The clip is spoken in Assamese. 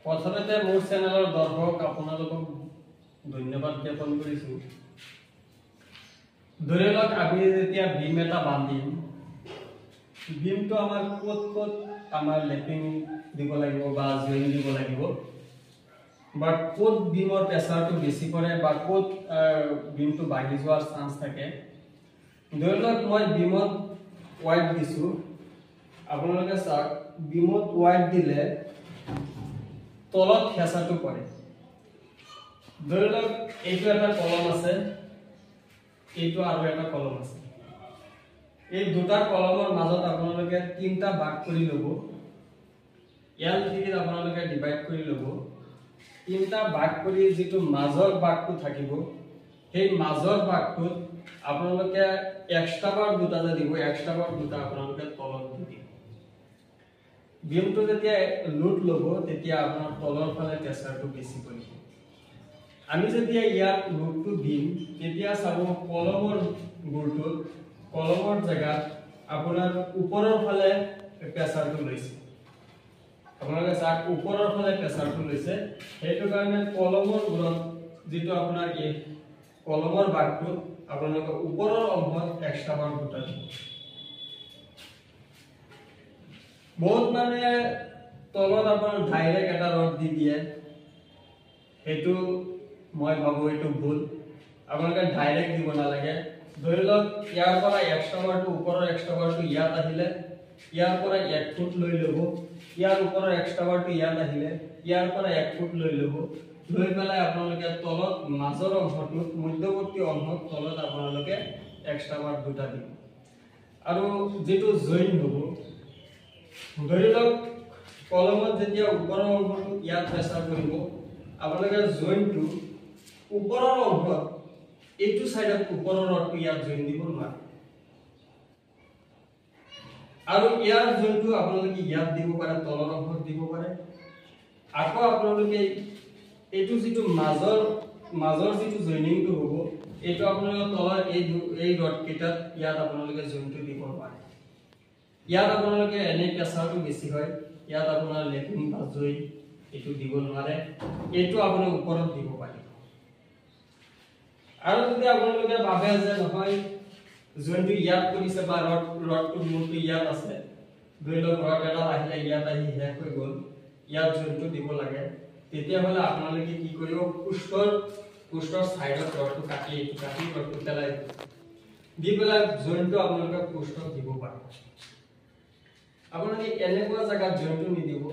প্ৰথমতে মোৰ চেনেলৰ দৰ্শক আপোনালোকক ধন্যবাদ জ্ঞাপন কৰিছো। ধৰি লওক আমি যেতিয়া বিম এটা বান্ধিম, বিমটো আমাৰ ক'ত ক'ত আমাৰ লেপিং দিব লাগিব বা জইন দিব লাগিব, বা ক'ত বিমৰ প্ৰেছাৰটো বেছি পৰে বা ক'ত বিমটো ভাঙি যোৱাৰ চান্স থাকে। ধৰি লওক মই বিমত ৱাইড দিছো, আপোনালোকে চাওক বিমত ৱাইড দিলে তলত হেঁচাটো পৰে। ধৰি লওক এইটো এটা কলম আছে, এইটো আৰু এটা কলম আছে, এই দুটা কলমৰ মাজত আপোনালোকে তিনটা ভাগ কৰি ল'ব, L3 আপোনালোকে ডিভাইড কৰি ল'ব। তিনটা ভাগ কৰি যিটো মাজৰ ভাগটো থাকিব, সেই মাজৰ ভাগটোত আপোনালোকে এক্সট্ৰা বাৰ দুটা যে দিব, এক্সট্ৰা বাৰ দুটা আপোনালোকে তলত দি দিব। বিমটো যেতিয়া লোড ল'ব তেতিয়া আপোনাৰ তলৰ ফালে প্ৰেছাৰটো বেছি পৰিব। আমি যেতিয়া ইয়াত লোডটো দিম তেতিয়া চাব কলমৰ গুৰটোত, কলমৰ জেগাত আপোনাৰ ওপৰৰ ফালে প্ৰেছাৰটো লৈছে। আপোনালোকে চাওক ওপৰৰ ফালে প্ৰেছাৰটো লৈছে, সেইটো কাৰণে কলমৰ গুৰত যিটো আপোনাৰ এই কলমৰ ভাগটো আপোনালোকে ওপৰৰ অংশত এক্সট্ৰা বাৰ দুটা দিব। বহুত মানে তলত আপোনাৰ ডাইৰেক্ট এটা ৰড দি দিয়ে, সেইটো মই ভাবো এইটো ভুল। আপোনালোকে ডাইৰেক্ট দিব নালাগে। ধৰি লওক ইয়াৰ পৰা এক্সট্ৰা বাৰটো, ওপৰৰ এক্সট্ৰা বাৰটো ইয়াত আহিলে ইয়াৰ পৰা 1 ফুট লৈ ল'ব, ইয়াৰ ওপৰৰ এক্সট্ৰা বাৰটো ইয়াত আহিলে ইয়াৰ পৰা 1 ফুট লৈ ল'ব, লৈ পেলাই আপোনালোকে তলত মাজৰ অংশটোত, মধ্যৱৰ্তী অংশত তলত আপোনালোকে এক্সট্ৰা বাৰ দুটা দিব। আৰু যেটো জইন হ'ব, ধৰি লওক কলমত যেতিয়া ওপৰৰ অংশটো ইয়াত প্ৰেছাৰ কৰিব, আপোনালোকে জইনটো ওপৰৰ অংশত এইটো সাইডত ওপৰৰ ৰডটো ইয়াত জইন দিব নোৱাৰে, আৰু ইয়াৰ জইনটো আপোনালোকে ইয়াত দিব পাৰে, তলৰ অংশত দিব পাৰে। আকৌ আপোনালোকে এইটো যিটো মাজৰ যিটো জইনিংটো হ'ব, এইটো আপোনালোকে তলৰ এই ৰড কেইটাত ইয়াত আপোনালোকে জইনটো দিব পাৰে। ইয়াত আপোনালোকে এনে প্ৰেছাৰটো বেছি হয়, ইয়াত আপোনাৰ লেপিং বা জইন এইটো দিব নোৱাৰে, এইটো আপুনি ওপৰত দিব পাৰে। আৰু যদি আপোনালোকে ভাবে যে নহয় জইনটো ইয়াত কৰিছে বা ৰডটো মূৰটো ইয়াত আছে, ধৰি লওক ৰড এটা আহিলে ইয়াত আহি শেষ হৈ গ'ল, ইয়াত জইনটো দিব লাগে, তেতিয়াহ'লে আপোনালোকে কি কৰিব, পুষ্টৰ সাইডত ৰডটো কাটি ৰডটো পেলাই দি পেলাই জইনটো আপোনালোকে পুষ্টত দিব পাৰে। আপোনালোকে এনেকুৱা জায়গাত জইনটো নিদিব।